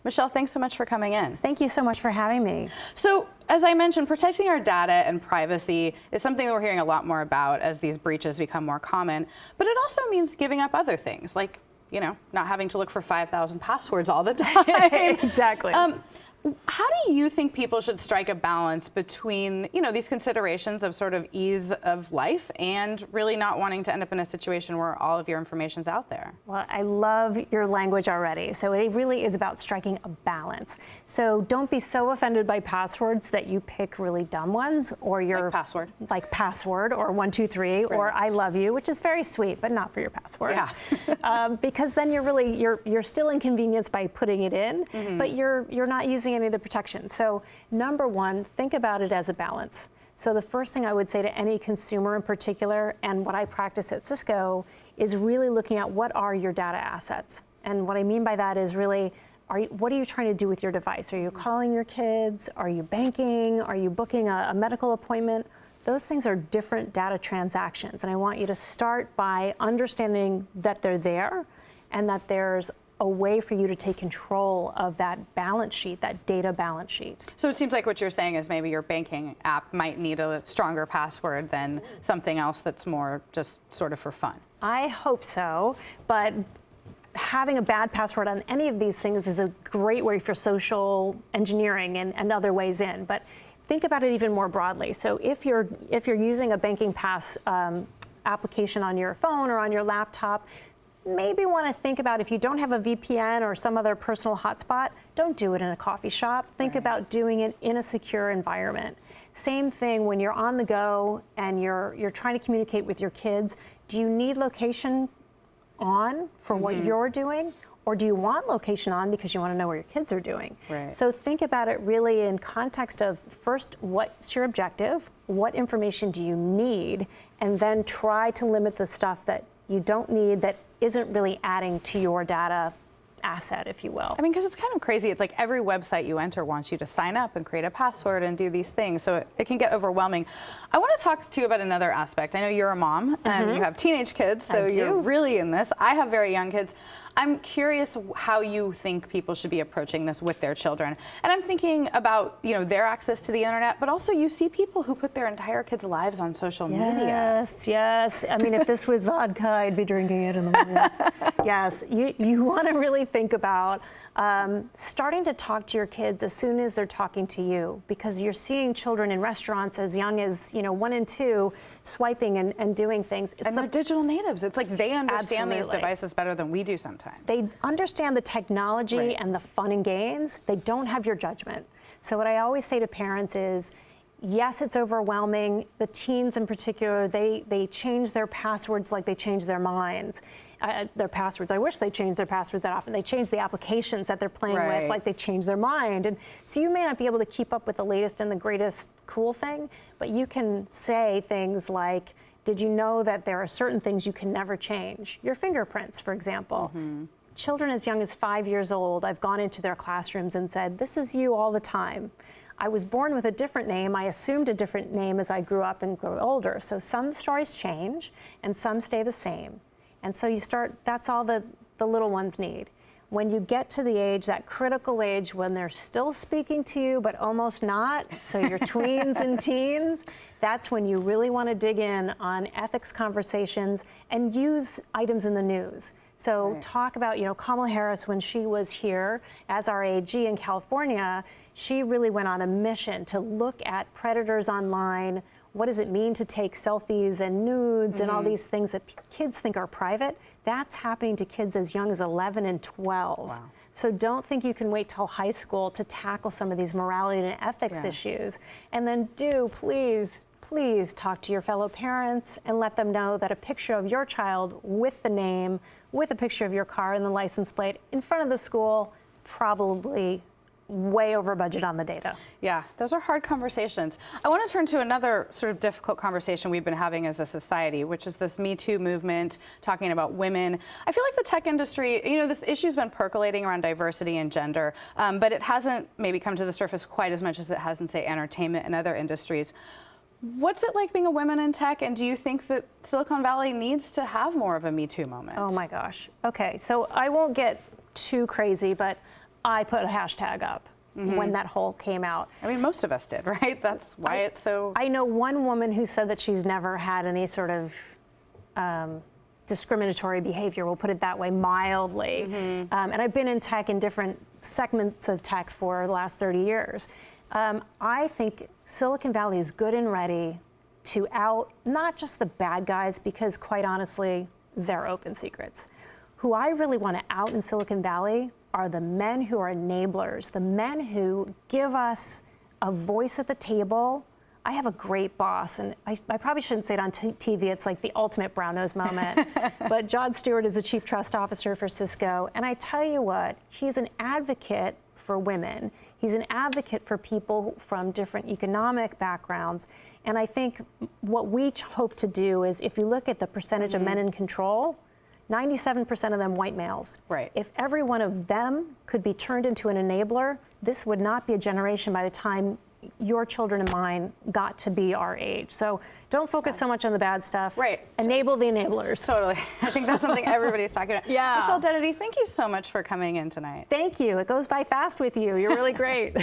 Michelle, thanks so much for coming in. Thank you so much for having me. So, as I mentioned, protecting our data and privacy is something that we're hearing a lot more about as these breaches become more common. But it also means giving up other things, like, you know, not having to look for 5,000 passwords all the time. Exactly. How do you think people should strike a balance between, you know, these considerations of sort of ease of life and really not wanting to end up in a situation where all of your information's out there? Well, I love your language already. So it really is about striking a balance. So don't be so offended by passwords that you pick really dumb ones, or your like password or 123 right. or I love you, which is very sweet, but not for your password. Yeah. Because then you're still inconvenienced by putting it in, but you're not using any of the protection. So number one, think about it as a balance. So the first thing I would say to any consumer in particular, and what I practice at Cisco, is really looking at what are your data assets. And what I mean by that is really, what are you trying to do with your device? Are you calling your kids? Are you banking? Are you booking a medical appointment? Those things are different data transactions. And I want you to start by understanding that they're there and that there's a way for you to take control of that balance sheet, that data balance sheet. So it seems like what you're saying is maybe your banking app might need a stronger password than something else that's more just sort of for fun. I hope so, but having a bad password on any of these things is a great way for social engineering and other ways in. But think about it even more broadly. So if you're using a banking pass application on your phone or on your laptop, maybe want to think about, if you don't have a VPN or some other personal hotspot, don't do it in a coffee shop. Think about doing it in a secure environment. Same thing when you're on the go and you're trying to communicate with your kids. Do you need location on for what you're doing? Or do you want location on because you want to know what your kids are doing? Right. So think about it really in context of, first, what's your objective? What information do you need? And then try to limit the stuff that you don't need, that isn't really adding to your data asset, if you will. I mean, because it's kind of crazy. It's like every website you enter wants you to sign up and create a password and do these things. So it can get overwhelming. I want to talk to you about another aspect. I know you're a mom and you have teenage kids, so you're really in this. I have very young kids. I'm curious how you think people should be approaching this with their children. And I'm thinking about, you know, their access to the internet, but also you see people who put their entire kids' lives on social media. Yes. I mean, if this was vodka, I'd be drinking it in the morning. Yes, you want to really think about starting to talk to your kids as soon as they're talking to you, because you're seeing children in restaurants as young as 1 and 2 swiping and doing things. And they're digital natives. It's like they understand these devices better than we do sometimes. They understand the technology and the fun and games. They don't have your judgment. So what I always say to parents is, yes, it's overwhelming. The teens in particular, they change their passwords like they change their minds. Their passwords. I wish they changed their passwords that often. They change the applications that they're playing with like they change their mind. And so you may not be able to keep up with the latest and the greatest cool thing, but you can say things like, did you know that there are certain things you can never change? Your fingerprints, for example. Children as young as 5 years old, I've gone into their classrooms and said, this is you all the time. I was born with a different name. I assumed a different name as I grew up and grew older. So some stories change and some stay the same. And so you start, that's all the little ones need. When you get to the age, that critical age when they're still speaking to you, but almost not, so your tweens and teens, that's when you really want to dig in on ethics conversations and use items in the news. So talk about, Kamala Harris, when she was here as our AG in California, she really went on a mission to look at predators online. What does it mean to take selfies and nudes and all these things that kids think are private? That's happening to kids as young as 11 and 12. Wow. So don't think you can wait till high school to tackle some of these morality and ethics issues. And then please talk to your fellow parents and let them know that a picture of your child with the name, with a picture of your car and the license plate in front of the school, probably way over budget on the data. Yeah, those are hard conversations. I want to turn to another sort of difficult conversation we've been having as a society, which is this Me Too movement, talking about women. I feel like the tech industry, this issue's been percolating around diversity and gender, but it hasn't maybe come to the surface quite as much as it has in, say, entertainment and other industries. What's it like being a woman in tech, and do you think that Silicon Valley needs to have more of a Me Too moment? Oh my gosh. Okay, so I won't get too crazy, but I put a hashtag up when that whole came out. I mean, most of us did, right? That's why it's so... I know one woman who said that she's never had any sort of discriminatory behavior, we'll put it that way, mildly. And I've been in tech, in different segments of tech for the last 30 years. I think Silicon Valley is good and ready to out not just the bad guys, because quite honestly, they're open secrets. Who I really want to out in Silicon Valley are the men who are enablers, the men who give us a voice at the table. I have a great boss, and I probably shouldn't say it on TV. It's like the ultimate brown nose moment. But John Stewart is the Chief Trust Officer for Cisco, and I tell you what, he's an advocate for women. He's an advocate for people from different economic backgrounds. And I think what we hope to do is, if you look at the percentage of men in control, 97% of them white males. Right. If every one of them could be turned into an enabler, this would not be a generation by the time your children and mine got to be our age. So don't focus so much on the bad stuff. Right. Enable the enablers. Totally. I think that's something everybody's talking about. Yeah. Michelle Dennedy, thank you so much for coming in tonight. Thank you. It goes by fast with you. You're really great.